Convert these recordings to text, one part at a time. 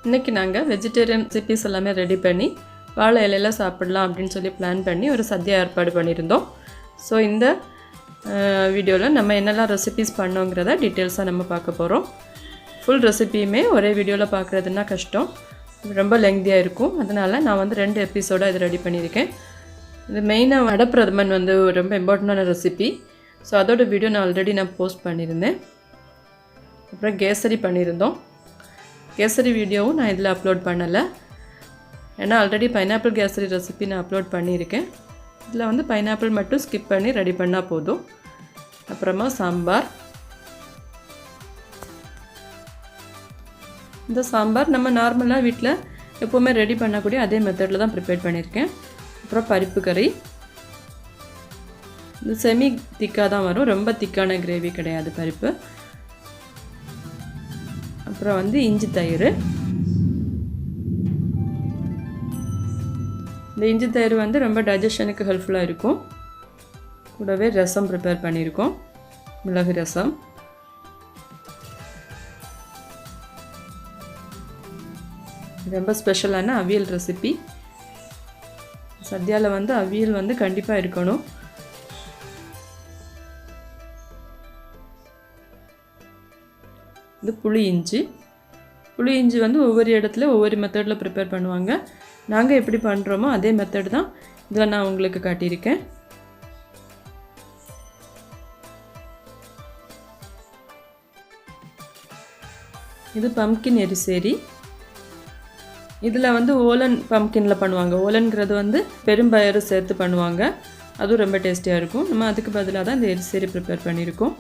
இன்றைக்கி நாங்கள் vegetarian recipes எல்லாமே ரெடி பண்ணி வாழை இலையில சாப்பிடலாம் அப்படின்னு சொல்லி பிளான் பண்ணி ஒரு சத்யா ஏற்பாடு பண்ணியிருந்தோம். ஸோ இந்த வீடியோவில் நம்ம என்னெல்லாம் ரெசிபீஸ் பண்ணோங்கிறத டீட்டெயில்ஸாக நம்ம பார்க்க போகிறோம். ஃபுல் ரெசிபியுமே ஒரே வீடியோவில் பார்க்குறதுனா கஷ்டம், ரொம்ப லெங்க்தியாக இருக்கும். அதனால் நான் வந்து 2 எபிசோடாக இது ரெடி பண்ணியிருக்கேன். இது மெயினாக அடப்பிரதமன் வந்து ரொம்ப இம்பார்ட்டண்டான ரெசிபி. ஸோ அதோட வீடியோ நான் ஆல்ரெடி போஸ்ட் பண்ணியிருந்தேன். அப்புறம் கேசரி பண்ணியிருந்தோம். கேசரி வீடியோவும் நான் இதில் அப்லோட் பண்ணலை, ஏன்னா ஆல்ரெடி பைனாப்பிள் கேசரி ரெசிபி நான் அப்லோட் பண்ணியிருக்கேன். இதில் வந்து பைனாப்பிள் மட்டும் ஸ்கிப் பண்ணி ரெடி பண்ணால் போதும். அப்புறமா சாம்பார். இந்த சாம்பார் நம்ம நார்மலாக வீட்டில் எப்போவுமே ரெடி பண்ணக்கூடிய அதே மெத்தடில் தான் ப்ரிப்பேர் பண்ணியிருக்கேன். அப்புறம் பருப்பு கறி. இது செமி திக்காக தான் வரும், ரொம்ப திக்கான கிரேவி கிடையாது பருப்பு. அப்புறம் வந்து இஞ்சி தயிர். இந்த இஞ்சி தயிர் வந்து ரொம்ப டைஜஷனுக்கு ஹெல்ப்ஃபுல்லாக இருக்கும். கூடவே ரசம் ப்ரிப்பேர் பண்ணியிருக்கோம், மிளகு ரசம். ரொம்ப ஸ்பெஷலான அவியல் ரெசிபி. சத்யாவில் வந்து அவியல் வந்து கண்டிப்பாக இருக்கணும். இது புளி இஞ்சி. புளி இஞ்சி வந்து ஒவ்வொரு இடத்துல ஒவ்வொரு மெத்தடில் ப்ரிப்பேர் பண்ணுவாங்க. நாங்கள் எப்படி பண்ணுறோமோ அதே மெத்தட் தான் இதில் நான் உங்களுக்கு காட்டியிருக்கேன். இது பம்கின் எரிசேரி. இதில் வந்து ஓலன் பம்கினில் பண்ணுவாங்க. ஓலன்கிறது வந்து பெரும்பயிறு சேர்த்து பண்ணுவாங்க, அதுவும் ரொம்ப டேஸ்டியாக இருக்கும். நம்ம அதுக்கு பதிலாக தான் இந்த எரிசேரி ப்ரிப்பேர் பண்ணியிருக்கோம்.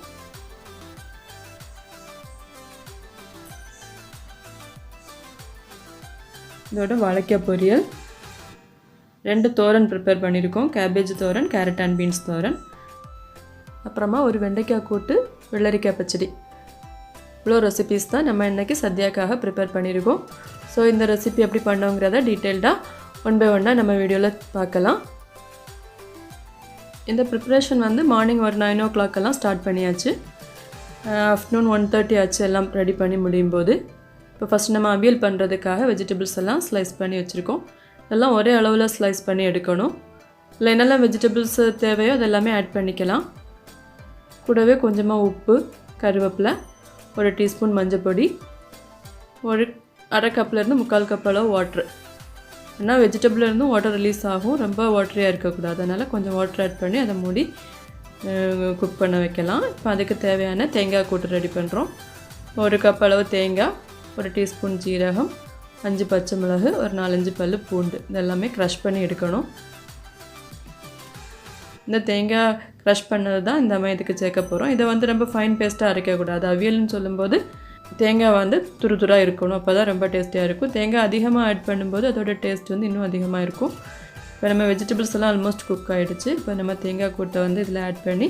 இதோட வாழைக்காய் பொரியல். 2 தோரன் ப்ரிப்பேர் பண்ணியிருக்கோம், cabbage toran, carat and beans toran. அப்புறமா ஒரு வெண்டைக்காய் கூட்டு, வெள்ளரிக்காய் பச்சடி. இவ்வளோ ரெசிபீஸ் தான் நம்ம இன்றைக்கி சத்யாக்காக ப்ரிப்பேர் பண்ணியிருக்கோம். ஸோ இந்த ரெசிபி எப்படி பண்ணோங்கிறத டீட்டெயில்டாக 1 by 1 நம்ம வீடியோவில் பார்க்கலாம். இந்த ப்ரிப்ரேஷன் வந்து மார்னிங் ஒரு 9 o'clock ஸ்டார்ட் பண்ணியாச்சு. ஆஃப்டர்நூன் 1:30 ஆச்சு எல்லாம் ரெடி பண்ணி முடியும் போது. இப்போ ஃபஸ்ட் நம்ம அவியல் பண்ணுறதுக்காக வெஜிடபிள்ஸ் எல்லாம் ஸ்லைஸ் பண்ணி வச்சுருக்கோம். இதெல்லாம் ஒரே அளவில் ஸ்லைஸ் பண்ணி எடுக்கணும். இல்லை என்னெல்லாம் வெஜிடபிள்ஸ் தேவையோ அதெல்லாமே ஆட் பண்ணிக்கலாம். கூடவே கொஞ்சமாக உப்பு, கருவேப்பிலை, 1 டீஸ்பூன் மஞ்சள் பொடி, ஒரு 1/2 கப்லேருந்து 3/4 கப் அளவு வாட்ரு. ஏன்னா வெஜிடபிள்லேருந்தும் வாட்டர் ரிலீஸ் ஆகும், ரொம்ப வாட்டரியாக இருக்கக்கூடாது. அதனால் கொஞ்சம் வாட்டர் ஆட் பண்ணி அதை மூடி குக் பண்ண வைக்கலாம். இப்போ அதுக்கு தேவையான தேங்காய் கூட்டு ரெடி பண்ணுறோம். 1 கப் அளவு தேங்காய், 1 டீஸ்பூன் ஜீரகம், 5 பச்சை மிளகு, ஒரு 4-5 பல் பூண்டு, இதெல்லாமே க்ரஷ் பண்ணி எடுக்கணும். இந்த தேங்காய் க்ரஷ் பண்ணது தான் இந்த இதுக்கு சேர்க்க போகிறோம். இதை வந்து ரொம்ப ஃபைன் பேஸ்ட்டாக அரைக்கக்கூடாது. அவியல்னு சொல்லும்போது தேங்காய் வந்து துருதுராக இருக்கணும், அப்போ தான் ரொம்ப டேஸ்டியாக இருக்கும். தேங்காய் அதிகமாக ஆட் பண்ணும்போது அதோட டேஸ்ட் வந்து இன்னும் அதிகமாக இருக்கும். இப்போ நம்ம வெஜிடபிள்ஸ் எல்லாம் ஆல்மோஸ்ட் குக் ஆகிடுச்சு. இப்போ நம்ம தேங்காய் கூட்டை வந்து இதில் ஆட் பண்ணி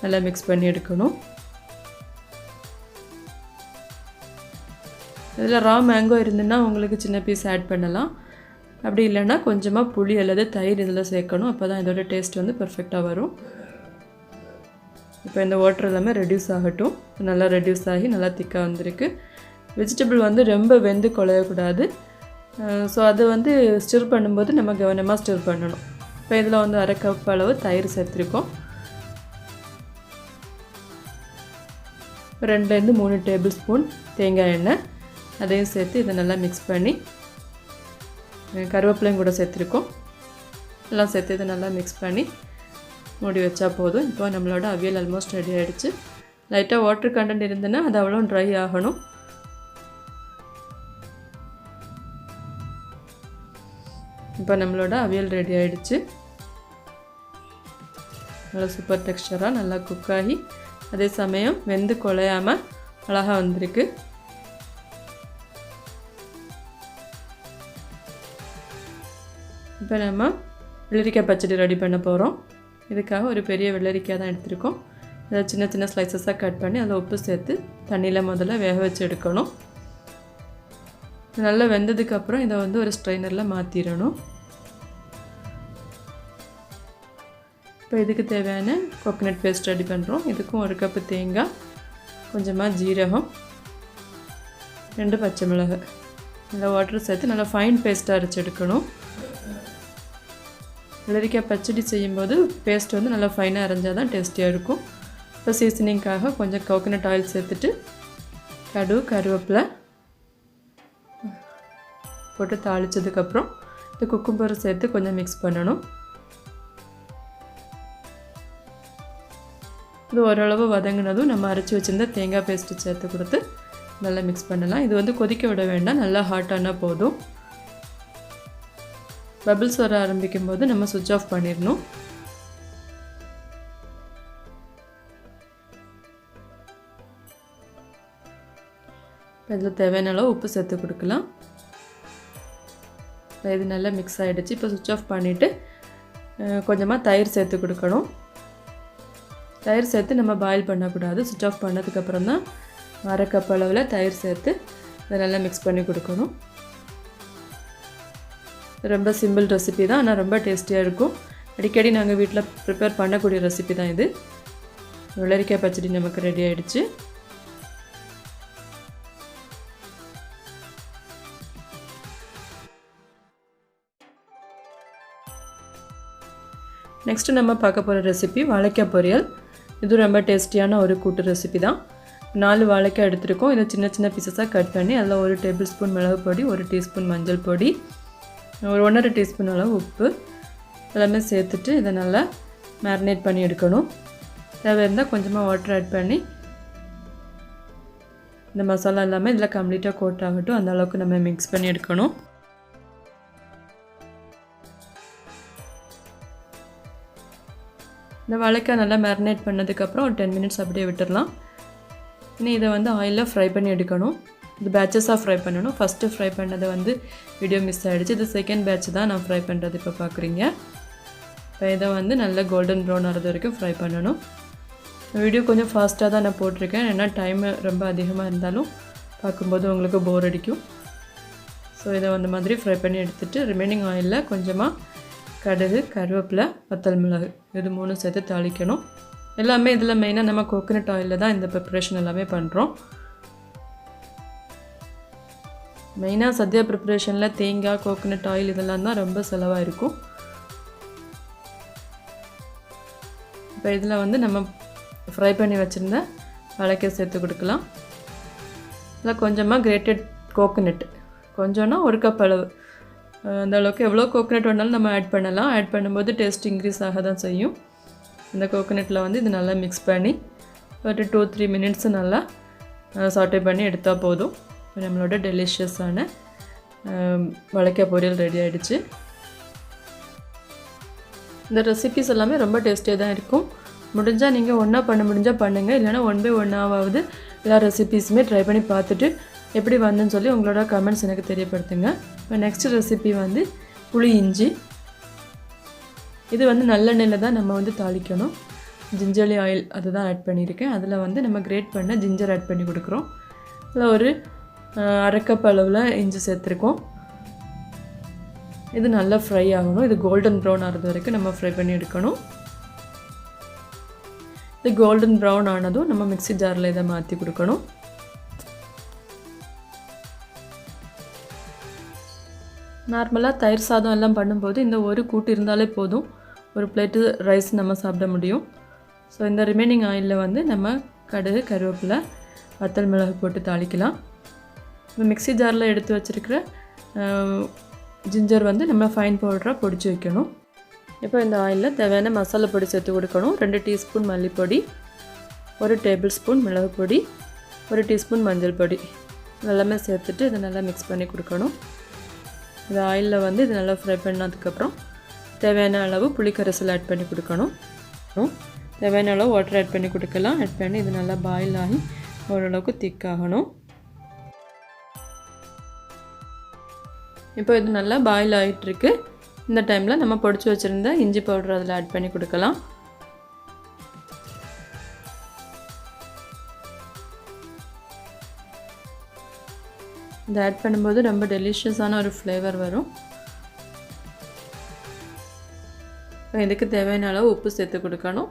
நல்லா மிக்ஸ் பண்ணி எடுக்கணும். இதில் ரா மேங்கோ இருந்துன்னா உங்களுக்கு சின்ன பீஸ் ஆட் பண்ணலாம். அப்படி இல்லைன்னா கொஞ்சமாக புளி அல்லது தயிர் இதில் சேர்க்கணும், அப்போ தான் இதோட டேஸ்ட் வந்து பர்ஃபெக்டாக வரும். இப்போ இந்த வாட்டர் எல்லாமே ரெடியூஸ் ஆகட்டும். நல்லா ரெடியூஸ் ஆகி நல்லா திக்காக வந்திருக்கு. வெஜிடபிள் வந்து ரொம்ப வெந்து குழையக்கூடாது. ஸோ அது வந்து ஸ்டிர் பண்ணும்போது நம்ம கவனமாக ஸ்டிர் பண்ணணும். இப்போ இதில் வந்து 1/2 கப் அளவு தயிர் சேர்த்துருக்கோம். 2 to 3 டேபிள் ஸ்பூன் தேங்காய் எண்ணெய், அதையும் சேர்த்து இதை நல்லா மிக்ஸ் பண்ணி, கருவேப்பிலையும் கூட சேர்த்துருக்கோம். எல்லாம் சேர்த்து இதை நல்லா மிக்ஸ் பண்ணி மூடி வச்சா போதும். இப்போ நம்மளோட அவியல் ஆல்மோஸ்ட் ரெடி ஆகிடுச்சு. லைட்டாக வாட்டர் கண்டென்ட் இருந்துன்னா அது அவ்வளோ ட்ரை ஆகணும். இப்போ நம்மளோட அவியல் ரெடி ஆகிடுச்சு. நல்லா சூப்பர் டெக்ஸ்டராக நல்லா குக் ஆகி அதே சமயம் வெந்து குழையாமல் அழகாக வந்திருக்கு. இப்போ நம்ம வெள்ளரிக்காய் பச்சடி ரெடி பண்ண போகிறோம். இதுக்காக ஒரு பெரிய வெள்ளரிக்காய் தான் எடுத்துருக்கோம். அதை சின்ன சின்ன ஸ்லைசஸாக கட் பண்ணி அதில் உப்பு சேர்த்து தண்ணியில் முதல்ல வேக வச்சு எடுக்கணும். நல்லா வெந்ததுக்கப்புறம் இதை வந்து ஒரு ஸ்ட்ரைனரில் மாற்றிடணும். இப்போ இதுக்கு தேவையான கோகனட் பேஸ்ட் ரெடி பண்ணுறோம். இதுக்கும் 1 கப்பு தேங்காய், கொஞ்சமாக ஜீரகம், 2 பச்சை மிளகாய், நல்லா வாட்டர் சேர்த்து நல்லா ஃபைன் பேஸ்ட்டாக அரைச்சி எடுக்கணும். வெள்ளரிக்காய் பச்சடி செய்யும்போது பேஸ்ட் வந்து நல்லா ஃபைனாக அரைஞ்சால் தான் டேஸ்டியாக இருக்கும். இப்போ சீசனிங்காக கொஞ்சம் கோகோனட் ஆயில் சேர்த்துட்டு கடுகு கருவேப்பிலை போட்டு தாளித்ததுக்கப்புறம் இந்த குக்கும்பரை சேர்த்து கொஞ்சம் மிக்ஸ் பண்ணணும். இது ஓரளவு வதங்கினதும் நம்ம அரைச்சி வச்சுருந்த தேங்காய் பேஸ்ட்டு சேர்த்து கொடுத்து நல்லா மிக்ஸ் பண்ணலாம். இது வந்து கொதிக்க விட வேண்டாம், நல்லா ஹாட்டானால் போதும். பபிள்ஸ் வர ஆரம்பிக்கும் போது நம்ம சுவிட்ச் ஆஃப் பண்ணிடணும். இதில் தேவையான அளவு உப்பு சேர்த்து கொடுக்கலாம். இது நல்லா மிக்ஸ் ஆகிடுச்சு. இப்போ சுவிட்ச் ஆஃப் பண்ணிவிட்டு கொஞ்சமாக தயிர் சேர்த்து கொடுக்கணும். தயிர் சேர்த்து நம்ம பாயில் பண்ணக்கூடாது. சுவிட்ச் ஆஃப் பண்ணதுக்கப்புறம் தான் அரை கப் அளவில் தயிர் சேர்த்து இதை நல்லா மிக்ஸ் பண்ணி கொடுக்கணும். ரொம்ப சிம்பிள் ரெசிபி தான், ஆனால் ரொம்ப டேஸ்டியாக இருக்கும். அடிக்கடி நாங்கள் வீட்டில் ப்ரிப்பேர் பண்ணக்கூடிய ரெசிபி தான் இது. வெள்ளரிக்காய் பச்சடி நமக்கு ரெடி ஆகிடுச்சு. நெக்ஸ்ட்டு நம்ம பார்க்க போகிற ரெசிபி வாழைக்காய் பொரியல். இது ரொம்ப டேஸ்டியான ஒரு கூட்டு ரெசிபி தான். 4 வாழைக்காய் எடுத்துருக்கோம். இதை சின்ன சின்ன பீசஸாக கட் பண்ணி அதில் 1 டேபிள் ஸ்பூன் மிளகு பொடி, 1 டீஸ்பூன் மஞ்சள் பொடி, ஒரு 1.5 டீஸ்பூன் அளவு உப்பு எல்லாமே சேர்த்துட்டு இதை நல்லா மேரினேட் பண்ணி எடுக்கணும். தேவை இருந்தால் கொஞ்சமாக வாட்டர் ஆட் பண்ணி இந்த மசாலா எல்லாமே இதில் கம்ப்ளீட்டாக கோட் ஆகட்டும், அந்த அளவுக்கு நம்ம மிக்ஸ் பண்ணி எடுக்கணும். இந்த வாழைக்காய் நல்லா மேரினேட் பண்ணதுக்கப்புறம் ஒரு 10 மினிட்ஸ் அப்படியே விட்டுடலாம். இனி இதை வந்து ஆயிலில் ஃப்ரை பண்ணி எடுக்கணும். இது பேட்சஸாக ஃப்ரை பண்ணணும். ஃபஸ்ட்டு ஃப்ரை பண்ணதை வந்து வீடியோ மிஸ் ஆகிடுச்சு. இது செகண்ட் பேட்ச் தான் நான் ஃப்ரை பண்ணுறது இப்போ பார்க்குறீங்க. இப்போ இதை வந்து நல்லா கோல்டன் ப்ரௌன் ஆகிறது வரைக்கும் ஃப்ரை பண்ணணும். வீடியோ கொஞ்சம் ஃபாஸ்ட்டாக தான் நான் போட்டிருக்கேன், ஏன்னா டைம் ரொம்ப அதிகமாக இருந்தாலும் பார்க்கும்போது உங்களுக்கு போர் அடிக்கும். ஸோ இதை அந்த மாதிரி ஃப்ரை பண்ணி எடுத்துகிட்டு ரிமைனிங் ஆயிலில் கொஞ்சமாக கடுகு கருவேப்பிலை வத்தல் மிளகு இது 3 சேர்த்து தாளிக்கணும். எல்லாமே இதில் மெயினாக நம்ம கோகோனட் ஆயிலில் தான் இந்த ப்ரிப்ரேஷன் எல்லாமே பண்ணுறோம். மெயினாக சத்யா ப்ரிப்ரேஷனில் தேங்காய் கோகோனட் ஆயில் இதெல்லாம் தான் ரொம்ப செலவாக இருக்கும். இப்போ இதில் வந்து நம்ம ஃப்ரை பண்ணி வச்சுருந்த வாழைக்காய் சேர்த்து கொடுக்கலாம். இதில் கொஞ்சமாக கிரேட்டட் கோகோனட், கொஞ்சம்னா 1 கப் அளவு, அந்த அளவுக்கு எவ்வளோ கோகோனட் வேணாலும் நம்ம ஆட் பண்ணலாம். ஆட் பண்ணும்போது டேஸ்ட் இன்க்ரீஸ் ஆக தான் செய்யும். இந்த கோகோனட்டில் வந்து இது நல்லா மிக்ஸ் பண்ணி ஒரு 2-3 மினிட்ஸ் நல்லா சாட்டே பண்ணி எடுத்தால் போதும். நம்மளோட டெலிஷியஸான வாழைக்காய் பொரியல் ரெடி ஆகிடுச்சு. இந்த ரெசிபிஸ் எல்லாமே ரொம்ப டேஸ்டியாக தான் இருக்கும். முடிஞ்சால் நீங்கள் ஒன்றா பண்ண முடிஞ்சால் பண்ணுங்கள், இல்லைனா 1 by 1 எல்லா ரெசிபீஸுமே ட்ரை பண்ணி பார்த்துட்டு எப்படி வந்துன்னு சொல்லி உங்களோட கமெண்ட்ஸ் எனக்கு தெரியப்படுத்துங்க. இப்போ நெக்ஸ்ட் ரெசிபி வந்து புளி இஞ்சி. இது வந்து நல்லெண்ணெயில் தான் நம்ம வந்து தாளிக்கணும். ஜிஞ்சர்லி ஆயில் அதுதான் ஆட் பண்ணியிருக்கேன். அதில் வந்து நம்ம கிரேட் பண்ண ஜிஞ்சர் ஆட் பண்ணி கொடுக்குறோம். அதில் ஒரு அரை கப் அளவில் இஞ்சி சேர்த்துருக்கோம். இது நல்லா ஃப்ரை ஆகணும். இது கோல்டன் ப்ரௌன் ஆகிறது வரைக்கும் நம்ம ஃப்ரை பண்ணி எடுக்கணும். இது கோல்டன் ப்ரௌன் ஆனதும் நம்ம மிக்ஸி ஜாரில் இதை மாற்றி கொடுக்கணும். நார்மலாக தயிர் சாதம் எல்லாம் பண்ணும்போது இந்த ஒரு கூட்டு இருந்தாலே போதும், ஒரு பிளேட்டு ரைஸ் நம்ம சாப்பிட முடியும். ஸோ இந்த ரிமைனிங் ஆயிலில் வந்து நம்ம கடுகு கருவேப்பிலை வத்தல் மிளகு போட்டு தாளிக்கலாம். இப்போ மிக்ஸி ஜாரில் எடுத்து வச்சுருக்கிற ஜிஞ்சர் வந்து நம்ம ஃபைன் பவுடராக பொடிச்சு வைக்கணும். இப்போ இந்த ஆயிலில் தேவையான மசாலா பொடி சேர்த்து கொடுக்கணும். 2 டீஸ்பூன் மல்லிப்பொடி, 1 டேபிள் ஸ்பூன் மிளகு பொடி, 1 டீஸ்பூன் மஞ்சள் பொடி எல்லாமே சேர்த்துட்டு இதை நல்லா மிக்ஸ் பண்ணி கொடுக்கணும். இந்த ஆயிலில் வந்து இது நல்லா ஃப்ரை பண்ணதுக்கப்புறம் தேவையான அளவு புளிக்கரைசல் ஆட் பண்ணி கொடுக்கணும். தேவையான அளவு வாட்டர் ஆட் பண்ணி கொடுக்கலாம். ஆட் பண்ணி இது நல்லா பாயில் ஆகி ஓரளவுக்கு திக்காகணும். இப்போ இது நல்லா பாயில் ஆகிட்டுருக்கு. இந்த டைமில் நம்ம பொடிச்சு வச்சுருந்த இஞ்சி பவுடர் அதில் ஆட் பண்ணி கொடுக்கலாம். இதை ஆட் பண்ணும்போது ரொம்ப டெலிஷியஸான ஒரு ஃப்ளேவர் வரும். இதுக்கு தேவையான அளவு உப்பு சேர்த்து கொடுக்கணும்.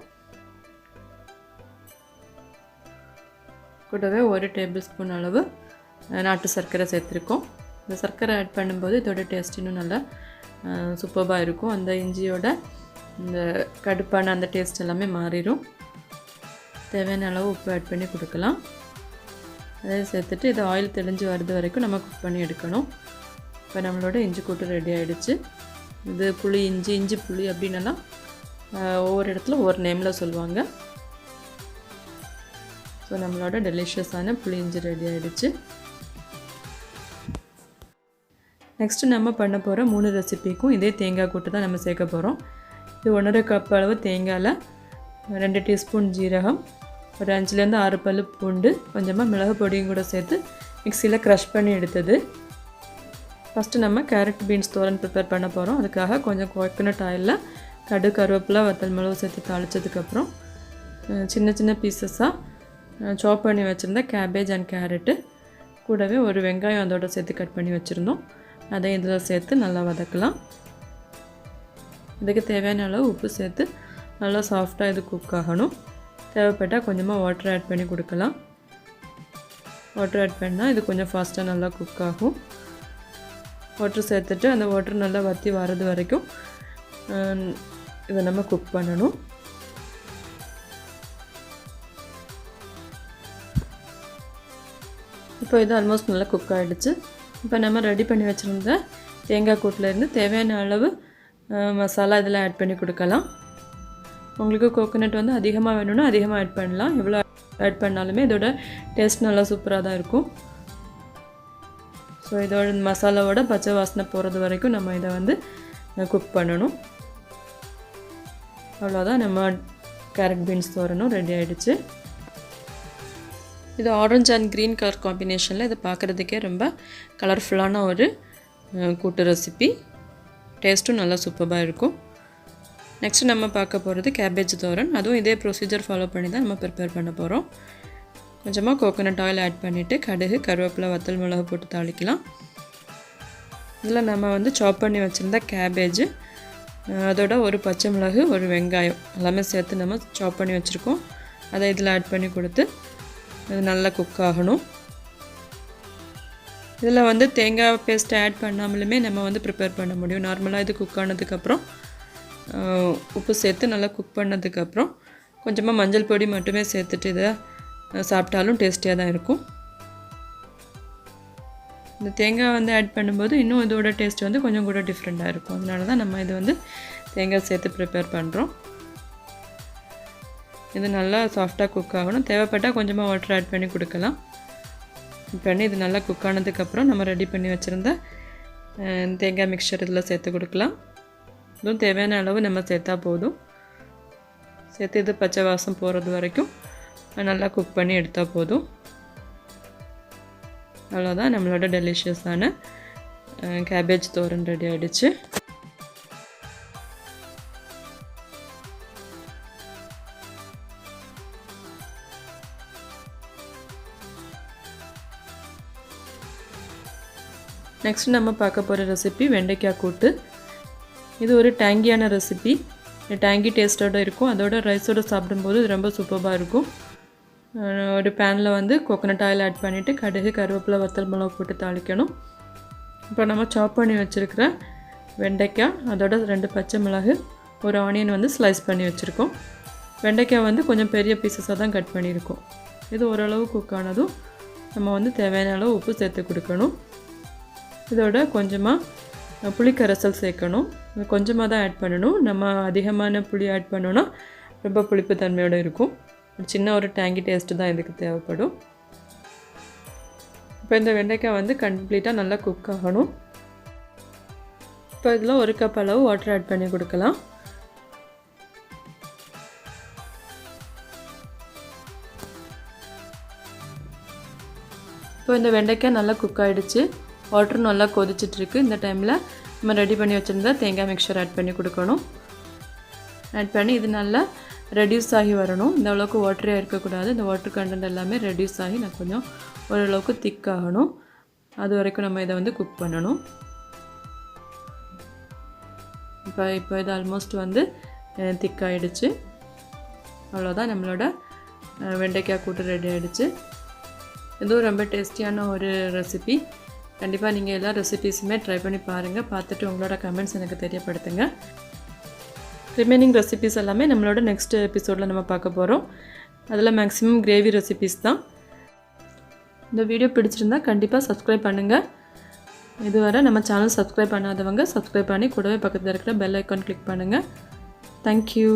கூடவே 1 டேபிள் ஸ்பூன் அளவு நாட்டு சர்க்கரை சேர்த்துருக்கோம். இந்த சர்க்கரை ஆட் பண்ணும்போது இதோட டேஸ்ட் இன்னும் நல்லா சூப்பராக இருக்கும். அந்த இஞ்சியோட இந்த கடுப்பான அந்த டேஸ்ட் எல்லாமே மாறிடும். தேவையான அளவு உப்பு ஆட் பண்ணி கொடுக்கலாம். அதை சேர்த்துட்டு இதை ஆயில் தெளிஞ்சு வருது வரைக்கும் நம்ம குக் பண்ணி எடுக்கணும். இப்போ நம்மளோட இஞ்சி கூட்டு ரெடி ஆகிடுச்சு. இது புளி இஞ்சி புளி அப்படின்னலாம் ஒவ்வொரு இடத்துல ஒவ்வொரு நேமில் சொல்லுவாங்க. ஸோ நம்மளோட டெலிஷியஸான புளி இஞ்சி ரெடி ஆகிடுச்சு. நெக்ஸ்ட்டு நம்ம பண்ண போகிற 3 ரெசிபிக்கும் இதே தேங்காய் கூட்டு தான் நம்ம சேர்க்க போகிறோம். இது 1.5 கப் அளவு தேங்காயில் 2 டீஸ்பூன் ஜீரகம், ஒரு 5லேருந்து 6 பல்லு பூண்டு, கொஞ்சமாக மிளகு பொடியும் கூட சேர்த்து மிக்சியில் க்ரஷ் பண்ணி எடுத்தது. ஃபஸ்ட்டு நம்ம கேரட் பீன்ஸ் தோரன் ப்ரிப்பேர் பண்ண போகிறோம். அதுக்காக கொஞ்சம் கோகனட் ஆயிலில் கடுகு, கருவேப்பிலை, வத்தல் மிளகு சேர்த்து தாளித்ததுக்கப்புறம் சின்ன சின்ன பீசஸாக சாப் பண்ணி வச்சுருந்த கேபேஜ் அண்ட் கேரட்டு, கூடவே ஒரு வெங்காயம் அதோட சேர்த்து கட் பண்ணி வச்சுருந்தோம். அதை இதில் சேர்த்து நல்லா வதக்கலாம். இதுக்கு தேவையான அளவு உப்பு சேர்த்து நல்லா சாஃப்டாக இது குக் ஆகணும். தேவைப்பட்டால் கொஞ்சமாக வாட்டர் ஆட் பண்ணி கொடுக்கலாம். வாட்டர் ஆட் பண்ணால் இது கொஞ்சம் ஃபாஸ்ட்டாக நல்லா குக் ஆகும். வாட்டர் சேர்த்துட்டு அந்த வாட்டர் நல்லா வற்றி வர்றது வரைக்கும் இதை நம்ம குக் பண்ணணும். இப்போ இது ஆல்மோஸ்ட் நல்லா குக் ஆகிடுச்சு. இப்போ நம்ம ரெடி பண்ணி வச்சுருந்த தேங்காய் கூட்டிலேருந்து தேவையான அளவு மசாலா இதில் ஆட் பண்ணி கொடுக்கலாம். உங்களுக்கு கோகோனட் வந்து அதிகமாக வேணும்னா அதிகமாக ஆட் பண்ணலாம். எவ்வளோ ஆட் பண்ணாலுமே இதோட டேஸ்ட் நல்லா சூப்பராக தான் இருக்கும். ஸோ இதோட மசாலாவோட பச்சை வாசனை போகிறது வரைக்கும் நம்ம இதை வந்து குக் பண்ணணும். அவ்வளோதான், நம்ம கேரட் பீன்ஸ் தோரனும் ரெடி ஆகிடுச்சு. இது ஆரஞ்சு அண்ட் க்ரீன் கலர் காம்பினேஷனில் இது பார்க்குறதுக்கே ரொம்ப கலர்ஃபுல்லான ஒரு கூட்டு ரெசிபி. டேஸ்ட்டும் நல்லா சூப்பராக இருக்கும். நெக்ஸ்ட்டு நம்ம பார்க்க போகிறது கேபேஜ் தோரன். அதுவும் இதே ப்ரொசீஜர் ஃபாலோ பண்ணி தான் நம்ம ப்ரிப்பேர் பண்ண போகிறோம். கொஞ்சமாக கோகோனட் ஆயில் ஆட் பண்ணிவிட்டு கடுகு, கருவேப்பிலை, வத்தல் மிளகு போட்டு தாளிக்கலாம். இதில் நம்ம வந்து சாப் பண்ணி வச்சுருந்த கேபேஜ், அதோட ஒரு பச்சை மிளகு, ஒரு வெங்காயம் எல்லாமே சேர்த்து நம்ம சாப் பண்ணி வச்சுருக்கோம். அதை இதில் ஆட் பண்ணி கொடுத்து இது நல்லா குக் ஆகணும். இதில் வந்து தேங்காய் பேஸ்ட் ஆட் பண்ணாமலுமே நம்ம வந்து ப்ரிப்பேர் பண்ண முடியும். நார்மலாக இது குக் ஆனதுக்கப்புறம் உப்பு சேர்த்து நல்லா குக் பண்ணதுக்கப்புறம் கொஞ்சமாக மஞ்சள் பொடி மட்டுமே சேர்த்துட்டு இதை சாப்பிட்டாலும் டேஸ்டியாக தான் இருக்கும். இந்த தேங்காய் வந்து ஆட் பண்ணும்போது இன்னும் இதோட டேஸ்ட் வந்து கொஞ்சம் கூட டிஃப்ரெண்ட்டாக இருக்கும். அதனால தான் நம்ம இது வந்து தேங்காய் சேர்த்து ப்ரிப்பேர் பண்ணுறோம். இது நல்லா சாஃப்டாக குக் ஆகணும். தேவைப்பட்டால் கொஞ்சமாக வாட்டர் ஆட் பண்ணி கொடுக்கலாம். பண்ணி இது நல்லா குக் ஆனதுக்கப்புறம் நம்ம ரெடி பண்ணி வச்சுருந்த தேங்காய் மிக்சர் இதில் சேர்த்து கொடுக்கலாம். இதுவும் தேவையான அளவு நம்ம சேர்த்தா போதும். சேர்த்து இது பச்சை வாசம் போகிறது வரைக்கும் நல்லா குக் பண்ணி எடுத்தால் போதும். அவ்வளோதான், நம்மளோட டெலிஷியஸான கேபேஜ் தோரன் ரெடி ஆகிடுச்சு. நெக்ஸ்ட் நம்ம பார்க்க போகிற ரெசிபி வெண்டைக்காய் கூட்டு. இது ஒரு டேங்கியான ரெசிபி. டேங்கி டேஸ்ட்டோடு இருக்கும். அதோட ரைஸோடு சாப்பிடும்போது இது ரொம்ப சூப்பராக இருக்கும். ஒரு பேனில் வந்து கோகோனட் ஆயில் ஆட் பண்ணிவிட்டு கடுகு, கருவேப்பிலை, வத்தல் மிளகு போட்டு தாளிக்கணும். இப்போ நம்ம சாப் பண்ணி வச்சுருக்கிற வெண்டைக்காய், அதோட 2 பச்சை மிளகு, ஒரு ஆனியன் வந்து ஸ்லைஸ் பண்ணி வச்சுருக்கோம். வெண்டைக்காய் வந்து கொஞ்சம் பெரிய பீசஸாக தான் கட் பண்ணியிருக்கோம். இது ஓரளவு குக் ஆனதும் நம்ம வந்து தேவையான அளவு உப்பு சேர்த்து கொடுக்கணும். இதோட கொஞ்சமாக புளிக்கரைசல் சேர்க்கணும். கொஞ்சமாக தான் ஆட் பண்ணணும். நம்ம அதிகமான புளி ஆட் பண்ணோன்னா ரொம்ப புளிப்பு தன்மையோடு இருக்கும். சின்ன ஒரு டேங்கி டேஸ்ட்டு தான் இதுக்கு தேவைப்படும். இப்போ இந்த வெண்டைக்காய் வந்து கம்ப்ளீட்டாக நல்லா குக் ஆகணும். இப்போ இதில் 1 கப் அளவு வாட்டர் ஆட் பண்ணி கொடுக்கலாம். இப்போ இந்த வெண்டைக்காய் நல்லா குக் ஆகிடுச்சு. வாட்டர் நல்லா கொதிச்சிட்ருக்கு. இந்த டைமில் நம்ம ரெடி பண்ணி வச்சுருந்தா தேங்காய் மிக்சர் ஆட் பண்ணி கொடுக்கணும். ஆட் பண்ணி இது நல்லா ரெடியூஸ் ஆகி வரணும். இந்த அளவுக்கு வாட்டரியாக இருக்கக்கூடாது. இந்த வாட்டர் கண்டென்ட் எல்லாமே ரெடியூஸ் ஆகி நான் கொஞ்சம் ஓரளவுக்கு திக்காகணும். அது வரைக்கும் நம்ம இதை வந்து குக் பண்ணணும். இப்போ இது ஆல்மோஸ்ட் வந்து திக்காகிடுச்சு. அவ்வளோதான், நம்மளோட வெண்டைக்காய் கூட்டு ரெடி ஆகிடுச்சு. இதுவும் ரொம்ப டேஸ்டியான ஒரு ரெசிபி. கண்டிப்பாக நீங்கள் எல்லா ரெசிபீஸுமே ட்ரை பண்ணி பாருங்கள். பார்த்துட்டு உங்களோட கமெண்ட்ஸ் எனக்கு தெரியப்படுத்துங்க. ரிமைனிங் ரெசிபீஸ் எல்லாமே நம்மளோட நெக்ஸ்ட் எபிசோடில் நம்ம பார்க்க போகிறோம். அதில் மேக்ஸிமம் கிரேவி ரெசிபீஸ் தான். இந்த வீடியோ பிடிச்சிருந்தா கண்டிப்பாக சப்ஸ்கிரைப் பண்ணுங்கள். இதுவரை நம்ம சேனல் சப்ஸ்கிரைப் பண்ணாதவங்க சப்ஸ்கிரைப் பண்ணி கூடவே பக்கத்தில் இருக்கிற பெல் ஐக்கான் கிளிக் பண்ணுங்கள். தேங்க்யூ.